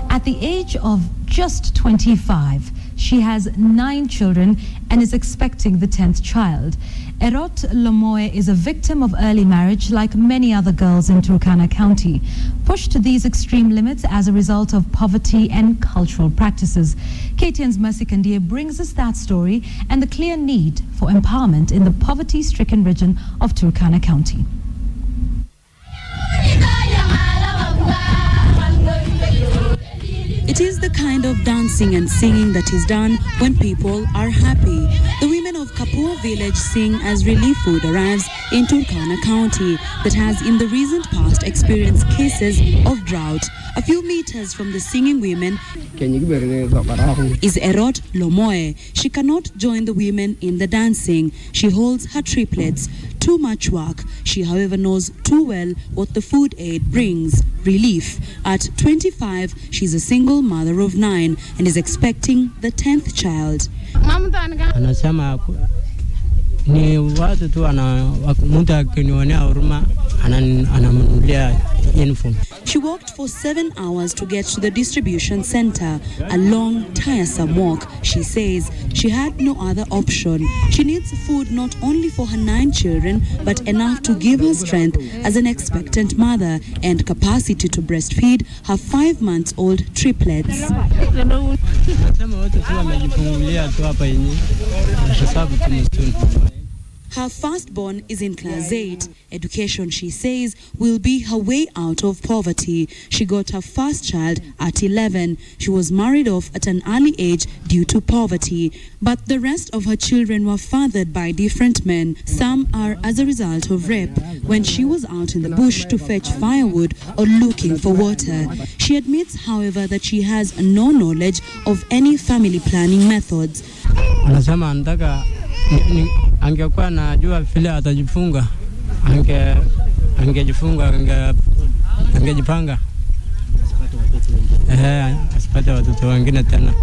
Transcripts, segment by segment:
At the age of just 25, she has 9 children and is expecting the 10th child. Erot Lomoe is a victim of early marriage like many other girls in Turkana County, pushed to these extreme limits as a result of poverty and cultural practices. KTN's Mercy Kandie brings us that story and the clear need for empowerment in the poverty-stricken region of Turkana County. It is the kind of dancing and singing that is done when people are happy. The women of Kapua village sing as relief food arrives in Turkana County that has in the recent past experienced cases of drought. A few meters from the singing women is Erot Lomoe. She cannot join the women in the dancing. She holds her triplets. Too much work. She, however, knows too well what the food aid brings, relief. At 25, she's a single mother of 9 and is expecting the 10th child. Ni watu tu mtu akinionea huruma ananunulia uniform. She walked for 7 hours to get to the distribution center, a long, tiresome walk. She says she had no other option. She needs food not only for her 9 children, but enough to give her strength as an expectant mother and capacity to breastfeed her 5-month-old triplets. Her firstborn is in class 8. Education, she says, will be her way out of poverty. She got her first child at 11. She was married off at an early age due to poverty. But the rest of her children were fathered by different men. Some are as a result of rape. When she was out in the bush to fetch firewood or looking for water, she admits, however, that she has no knowledge of any family planning methods. Angekuwa najua vile atajifunga angejifunga angejipanga asipate watoto wengine tena.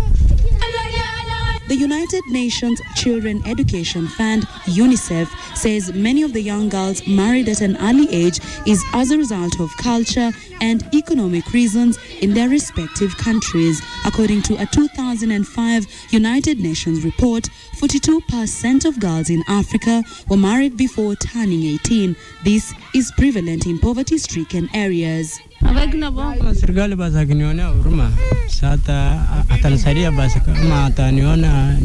The United Nations Children Education Fund, UNICEF, says many of the young girls married at an early age is as a result of culture and economic reasons in their respective countries. According to a 2005 United Nations report, 42% of girls in Africa were married before turning 18. This is prevalent in poverty-stricken areas. Serikali basi akinionea huruma sasa atanisaidia basi kama ataniona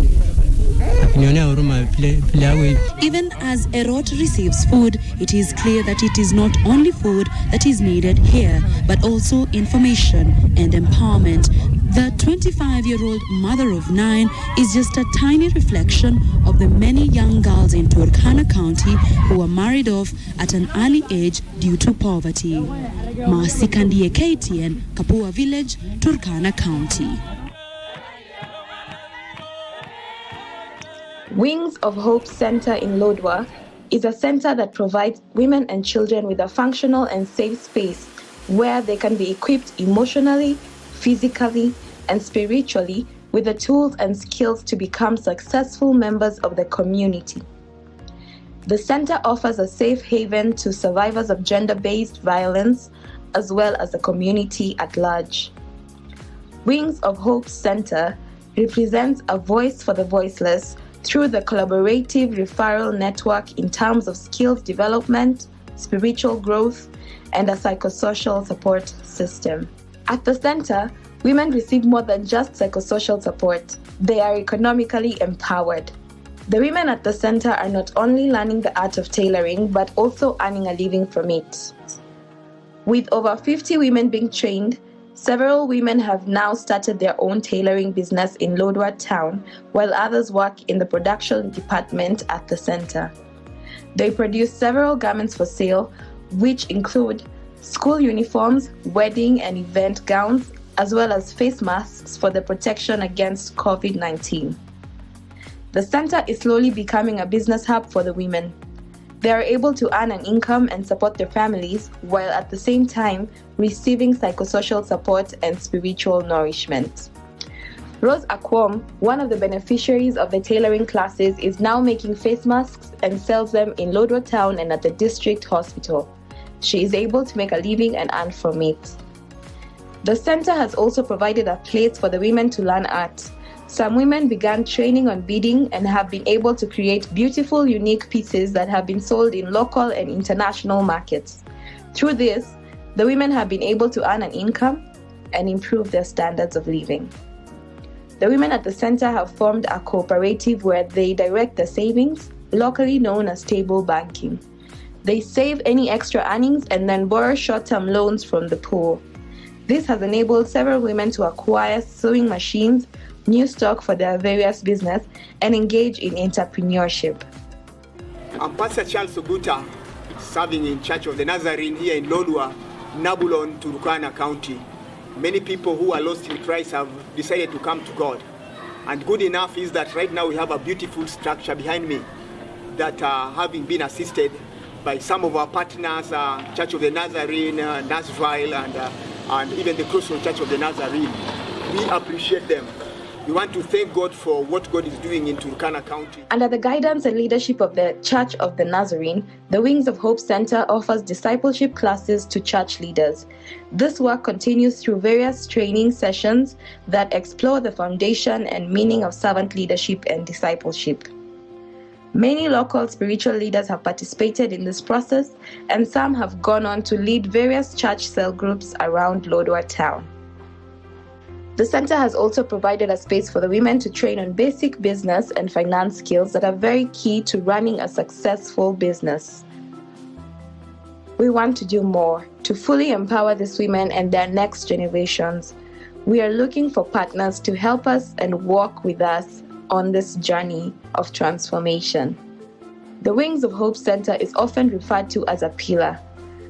akinionea huruma vile awe. Even as Erot receives food, it is clear that it is not only food that is needed here, but also information and empowerment. The 25-year-old mother of 9 is just a tiny reflection of the many young girls in Turkana County who were married off at an early age due to poverty. Mercy Kandie, KTN, Kapua Village, Turkana County. Wings of Hope Center in Lodwar is a center that provides women and children with a functional and safe space where they can be equipped emotionally, physically, and spiritually with the tools and skills to become successful members of the community. The center offers a safe haven to survivors of gender-based violence as well as the community at large. Wings of Hope Center represents a voice for the voiceless through the collaborative referral network in terms of skills development, spiritual growth, and a psychosocial support system. At the center, women receive more than just psychosocial support. They are economically empowered. The women at the center are not only learning the art of tailoring, but also earning a living from it. With over 50 women being trained, several women have now started their own tailoring business in Lodwar town, while others work in the production department at the center. They produce several garments for sale, which include school uniforms, wedding and event gowns, as well as face masks for the protection against COVID-19. The center is slowly becoming a business hub for the women. They are able to earn an income and support their families, while at the same time receiving psychosocial support and spiritual nourishment. Rose Akwom, one of the beneficiaries of the tailoring classes, is now making face masks and sells them in Lodwar town and at the district hospital. she is able to make a living and earn from it. The center has also provided a place for the women to learn art. Some women began training on beading and have been able to create beautiful, unique pieces that have been sold in local and international markets. Through this, the women have been able to earn an income and improve their standards of living. The women at the center have formed a cooperative where they direct their savings, locally known as table banking. They save any extra earnings and then borrow short-term loans from the poor. This has enabled several women to acquire sewing machines, new stock for their various business, and engage in entrepreneurship. I'm Pastor Charles Oguta, serving in Church of the Nazarene here in Lodwar, Nabulon, Turkana County. Many people who are lost in Christ have decided to come to God. And good enough is that right now we have a beautiful structure behind me that having been assisted by some of our partners, Church of the Nazarene, Nashville, and even the Crossroad Church of the Nazarene. We appreciate them. We want to thank God for what God is doing in Turkana County. Under the guidance and leadership of the Church of the Nazarene, the Wings of Hope Center offers discipleship classes to church leaders. This work continues through various training sessions that explore the foundation and meaning of servant leadership and discipleship. Many local spiritual leaders have participated in this process, and some have gone on to lead various church cell groups around Lodwar town. The center has also provided a space for the women to train on basic business and finance skills that are very key to running a successful business. We want to do more to fully empower these women and their next generations. We are looking for partners to help us and walk with us on this journey of transformation. The Wings of Hope Center is often referred to as a pillar,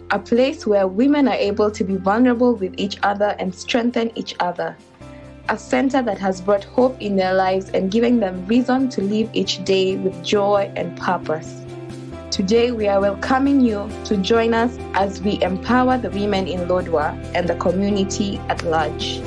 a place where women are able to be vulnerable with each other and strengthen each other. A center that has brought hope in their lives and given them reason to live each day with joy and purpose. Today, we are welcoming you to join us as we empower the women in Lodwar and the community at large.